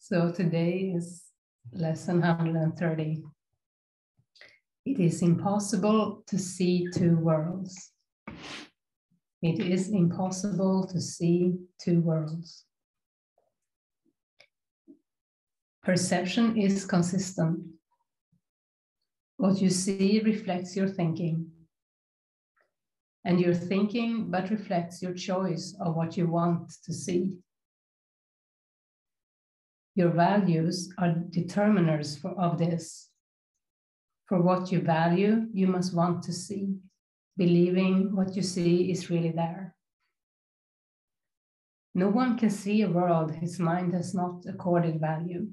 So today is lesson 130. It is impossible to see two worlds. It is impossible to see two worlds. Perception is consistent. What you see reflects your thinking. And your thinking but reflects your choice of what you want to see. Your values are determiners of this. For what you value, you must want to see, believing what you see is really there. No one can see a world his mind has not accorded value.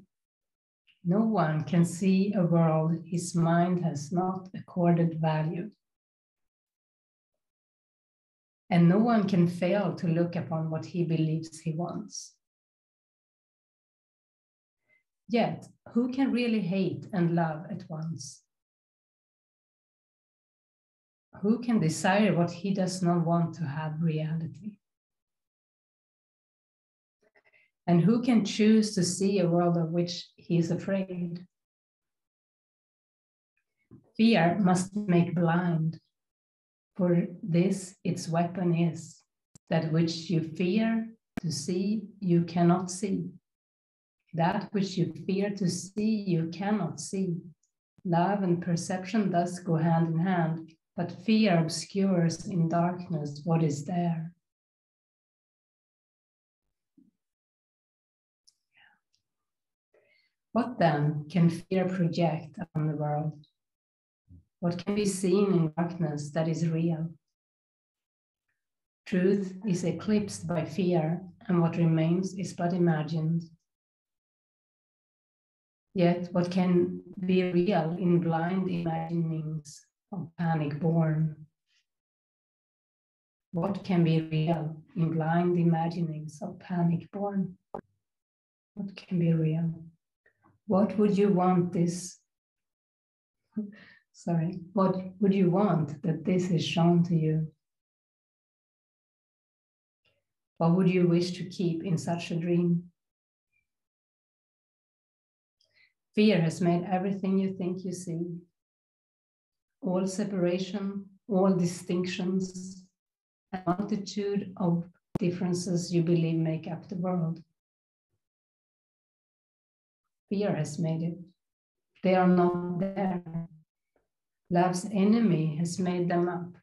No one can see a world his mind has not accorded value. And no one can fail to look upon what he believes he wants. Yet, who can really hate and love at once? Who can desire what he does not want to have reality? And who can choose to see a world of which he is afraid? Fear must make blind, for this its weapon is, that which you fear to see, you cannot see. That which you fear to see, you cannot see. Love and perception thus go hand in hand, but fear obscures in darkness what is there. What then can fear project on the world? What can be seen in darkness that is real? Truth is eclipsed by fear, and what remains is but imagined. Yet what can be real in blind imaginings of panic born? What can be real in blind imaginings of panic born? What can be real? What would you want this? What would you want that this is shown to you? What would you wish to keep in such a dream? Fear has made everything you think you see. All separation, all distinctions, a multitude of differences you believe make up the world. Fear has made it. They are not there. Love's enemy has made them up.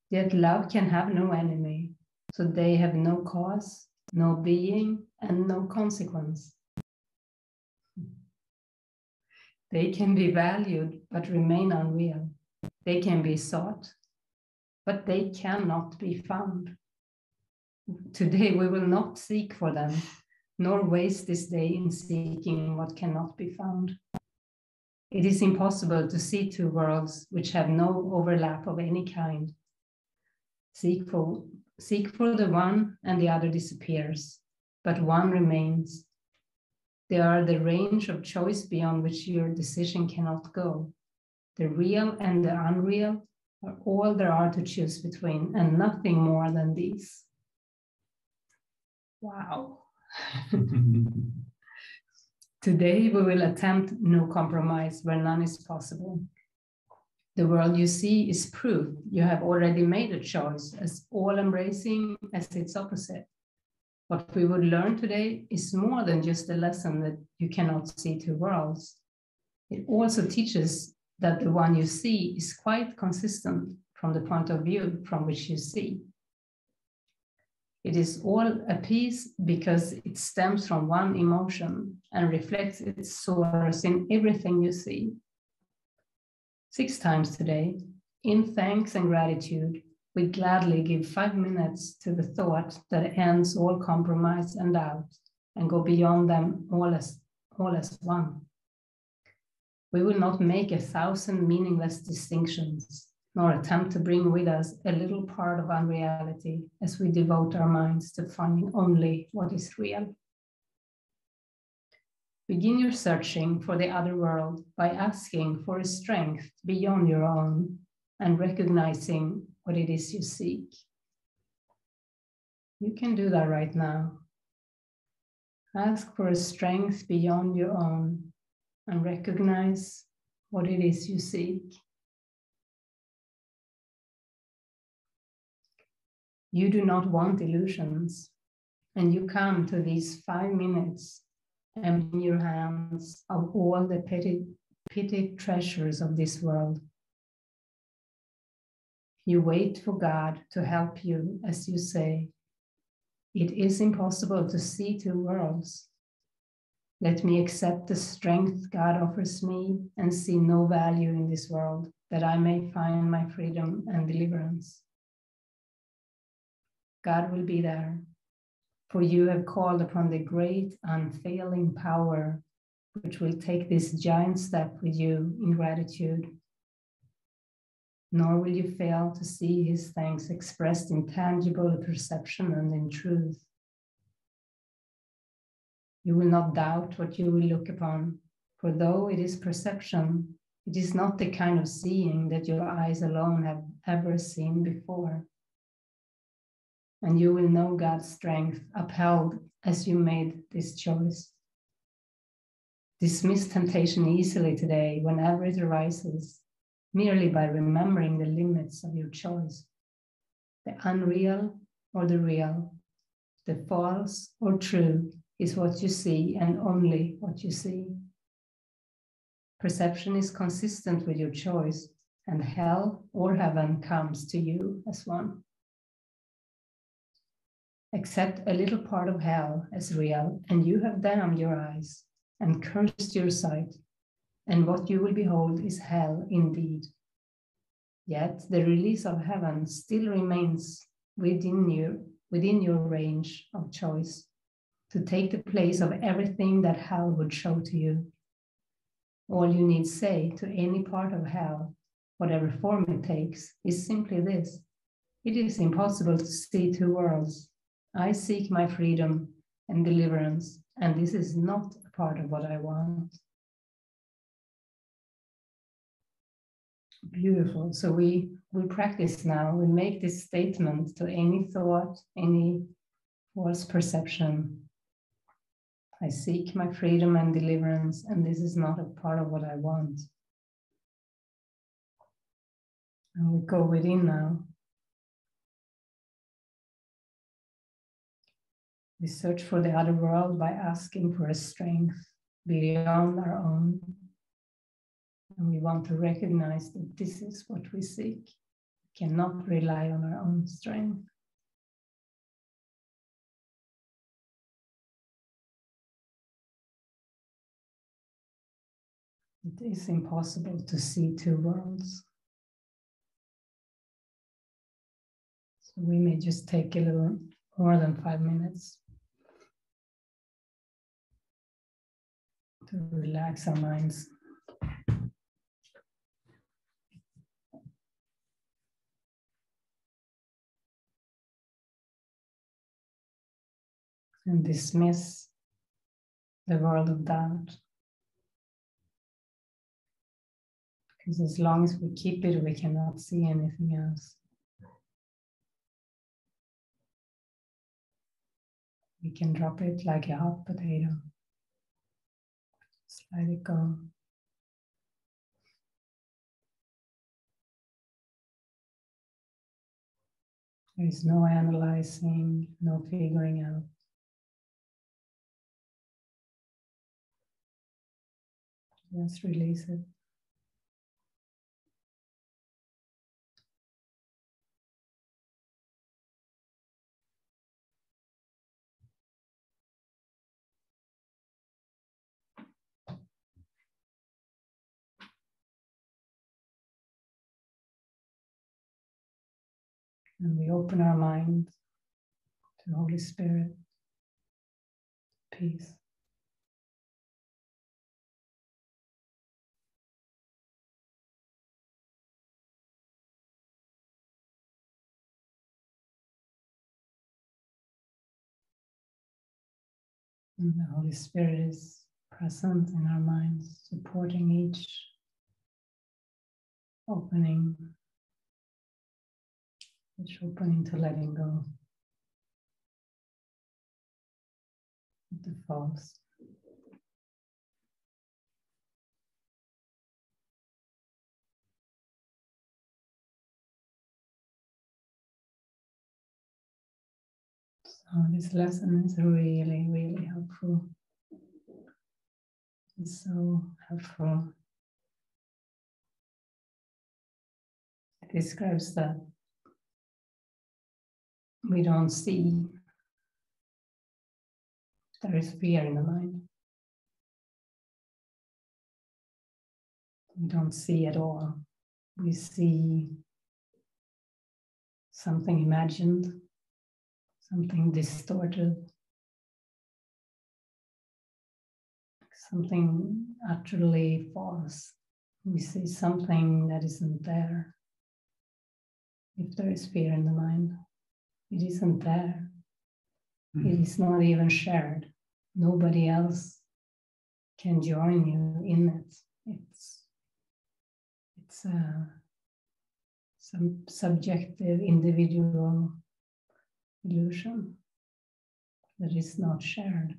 Yet love can have no enemy, so they have no cause, no being, and no consequence. They can be valued, but remain unreal. They can be sought, but they cannot be found. Today we will not seek for them, nor waste this day in seeking what cannot be found. It is impossible to see two worlds which have no overlap of any kind. Seek for the one and the other disappears, but one remains. They are the range of choice beyond which your decision cannot go. The real and the unreal are all there are to choose between, and nothing more than these. Wow. Today we will attempt no compromise where none is possible. The world you see is proof you have already made a choice, as all-embracing as its opposite. What we would learn today is more than just a lesson that you cannot see two worlds. It also teaches that the one you see is quite consistent from the point of view from which you see. It is all a piece because it stems from one emotion and reflects its source in everything you see. 6 times today, in thanks and gratitude, we gladly give 5 minutes to the thought that ends all compromise and doubt and go beyond them all as one. We will not make 1,000 meaningless distinctions, nor attempt to bring with us a little part of unreality as we devote our minds to finding only what is real. Begin your searching for the other world by asking for a strength beyond your own and recognizing what it is you seek. You can do that right now. Ask for a strength beyond your own and recognize what it is you seek. You do not want illusions, and you come to these 5 minutes emptying your hands of all the petty treasures of this world. You wait for God to help you as you say, "It is impossible to see two worlds. Let me accept the strength God offers me and see no value in this world, that I may find my freedom and deliverance." God will be there, for you have called upon the great unfailing power which will take this giant step with you in gratitude. Nor will you fail to see his thanks expressed in tangible perception and in truth. You will not doubt what you will look upon, for though it is perception, it is not the kind of seeing that your eyes alone have ever seen before. And you will know God's strength upheld as you made this choice. Dismiss temptation easily today whenever it arises, merely by remembering the limits of your choice. The unreal or the real, the false or true is what you see and only what you see. Perception is consistent with your choice, and hell or heaven comes to you as one. Accept a little part of hell as real, and you have damned your eyes and cursed your sight, and what you will behold is hell indeed. Yet the release of heaven still remains within your range of choice, to take the place of everything that hell would show to you. All you need say to any part of hell, whatever form it takes, is simply this: "It is impossible to see two worlds. I seek my freedom and deliverance, and this is not a part of what I want." Beautiful. So we practice now. We make this statement to any thought, any false perception. I seek my freedom and deliverance, and this is not a part of what I want. And we go within now. We search for the other world by asking for a strength beyond our own. And we want to recognize that this is what we seek. We cannot rely on our own strength. It is impossible to see two worlds. So we may just take a little more than 5 minutes to relax our minds. And dismiss the world of doubt. Because as long as we keep it, we cannot see anything else. We can drop it like a hot potato. Just let it go. There is no analyzing, no figuring out. Just release it. And we open our mind to the Holy Spirit, peace. And the Holy Spirit is present in our minds, supporting each opening to letting go. the false. So this lesson is really, really helpful. It's so helpful. It describes that we don't see. There is fear in the mind. We don't see at all. We see something imagined, something distorted, something utterly false. We see something that isn't there. If there is fear in the mind, it isn't there. It is not even shared. Nobody else can join you in it. It's some subjective, individual illusion that is not shared.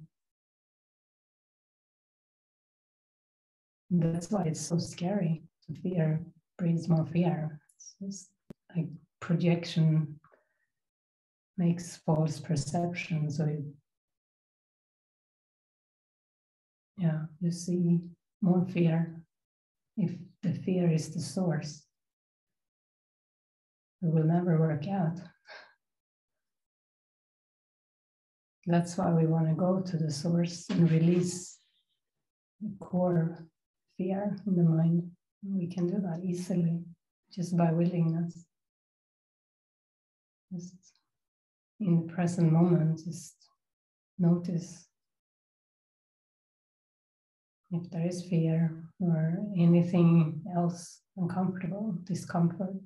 That's why it's so scary. Fear breeds more fear. It's just like projection makes false perception. So you see more fear. If the fear is the source, it will never work out. That's why we want to go to the source and release the core fear in the mind. We can do that easily, just by willingness. Just in the present moment, just notice if there is fear or anything else uncomfortable, discomfort,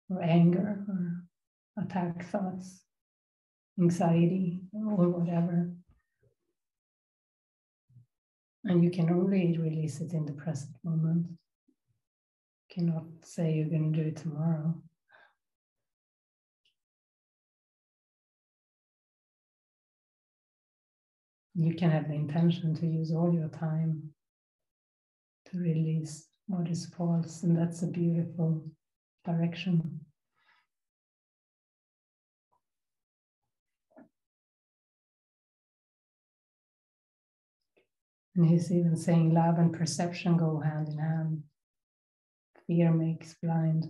or anger, or attack thoughts, anxiety, or whatever. And you can only release it in the present moment. You cannot say you're going to do it tomorrow. You can have the intention to use all your time to release what is false, and that's a beautiful direction. And he's even saying love and perception go hand in hand. Fear makes blind.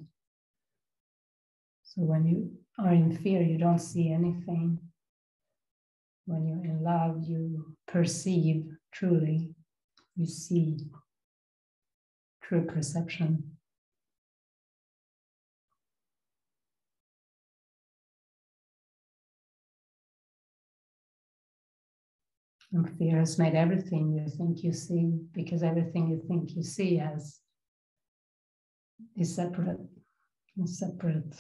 So when you are in fear, you don't see anything. When you're in love, you perceive truly. You see true perception. And fear has made everything you think you see, because everything you think you see is separate, a separate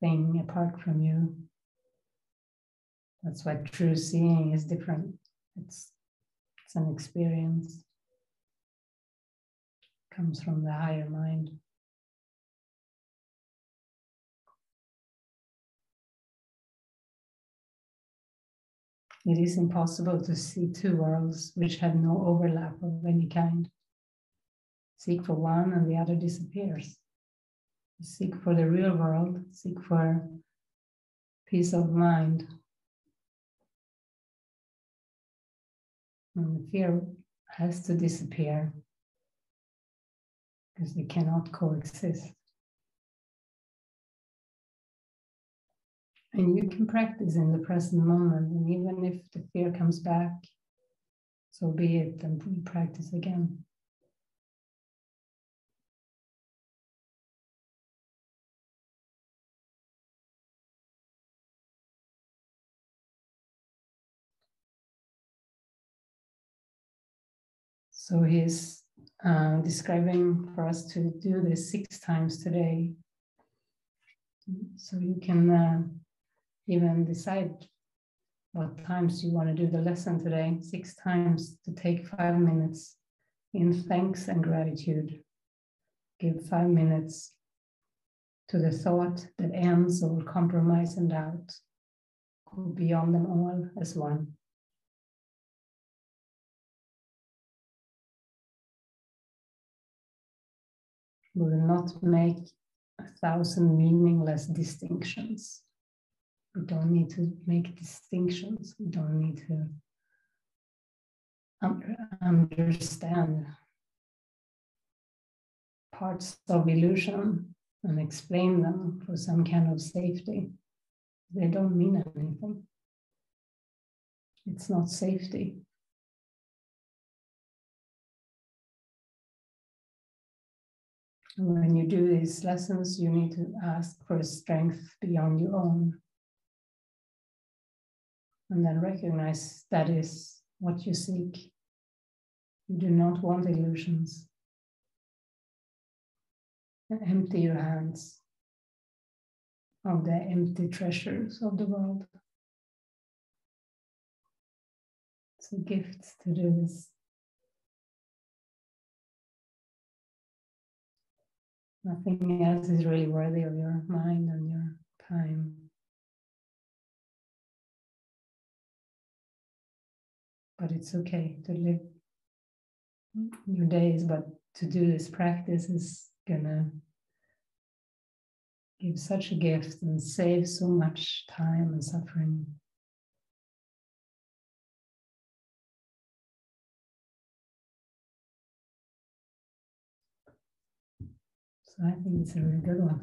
thing apart from you. That's why true seeing is different. It's an experience. It comes from the higher mind. It is impossible to see two worlds which have no overlap of any kind. Seek for one and the other disappears. Seek for the real world, seek for peace of mind. And the fear has to disappear because they cannot coexist. And you can practice in the present moment, and even if the fear comes back, so be it, and we practice again. So he's describing for us to do this 6 times today. So you can even decide what times you want to do the lesson today. 6 times to take 5 minutes in thanks and gratitude. Give 5 minutes to the thought that ends all compromise and doubt. Go beyond them all as one. We will not make 1,000 meaningless distinctions. We don't need to make distinctions. We don't need to understand parts of illusion and explain them for some kind of safety. They don't mean anything. It's not safety. When you do these lessons, you need to ask for strength beyond your own. And then recognize that is what you seek. You do not want illusions. And empty your hands of the empty treasures of the world. It's a gift to do this. Nothing else is really worthy of your mind and your time. But it's okay to live your days, but to do this practice is gonna give such a gift and save so much time and suffering. So I think it's a really good one.